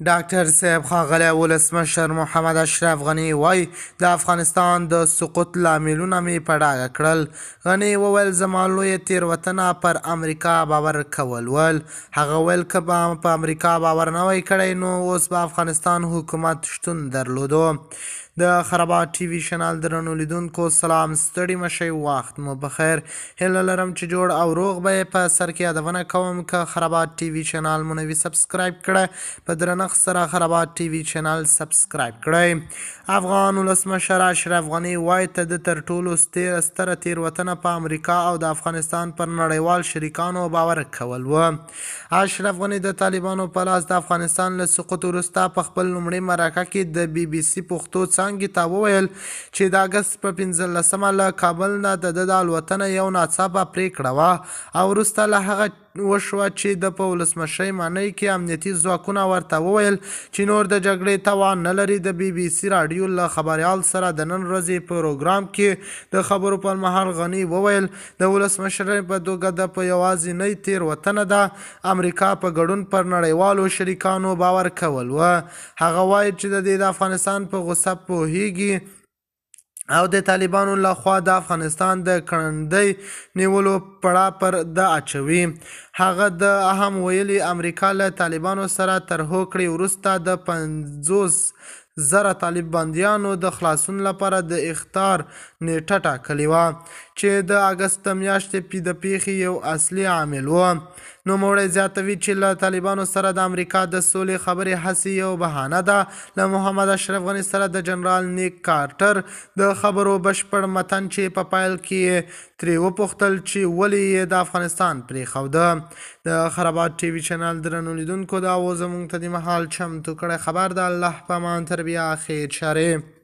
ډاکټر صاحب ښاغلی ولسمشر محمد اشرف غني وایي د افغانستان د سقوط لاملونه مې په ډاګه کړل. غني وویل زما لویه تېروتنه پر امریکا باور کول ول. هغه ویل که به په امریکا باور نه وای کړی نو اوس به افغانستان حکومت شتون درلودو. د خرابات ټي وي چینل درنو لیدونکو سلام، ستړي مشئ، وخت مو بخیر. هیله لرم چې جوړ او روغ به یې. په سر کې یادونه کوم که خرابات ټي وي چینل مو نوي سبسکرایب کړی، په درنښت سره خرابات ټي وي چینل سبسکرایب کړئ. افغان ولسمشر اشرف غني وایي ته د تر ټولو ستره تېروتنه په امریکا او د افغانستان پر نړیوال شریکانو باور کول و. اشرف غني د طالبانو په لاس د افغانستان له سقوط وروسته په خپل لومړي مرکه کې د بي بي سي پښتو څانګې ته وویل چې د اګست په 15مه له کابل نه د ده د الوتنه یو ناڅاپه پرېکړه وه او وروسته له هغه وشوه چې د په ولسمشرۍ ماڼۍ کې امنیتي ځواکونه ورته وویل چې نور د جګړې توان نه لري. د بي بي سي راډیو له خبریال سره د نن ورځې پروګرام کې د خبرو پر مهال غني وویل د ولسمشرۍ په توګه د په یوازینۍ تېروتنه ده امریکا په ګډون پر نړیوالو شریکانو باور کول و. هغه وایي چې د دې د افغانستان په غوسه پوهیږي او د طالبانو لخوا د افغانستان د کړندۍ نیولو پړه پر ده اچوي. هغه د هم ویلي امریکا له طالبانو سره تر هوکړې وروسته د 50,000 طالب بندیانو د خلاصون لپاره د اخطار نیټه ټاکلې وه چې د اګست میاشتې د پیښې یو اصلي عامل و. نوموړی زیاتوي چې له طالبانو سره د امریکا د سولې خبرې هسې یو بهانه ده. له محمد اشرف غني سره د جنرال نیک کارټر د خبرو بشپړ متن چې په پیل کې ترې وپوښتل چې ولې یې د افغانستان پرېښوده. د خرابات ټي وي چینل درنو لیدونکو دا و زموږ ته د مهال چمتو کړی خبر د الله په امان تر بیا خیر چارې.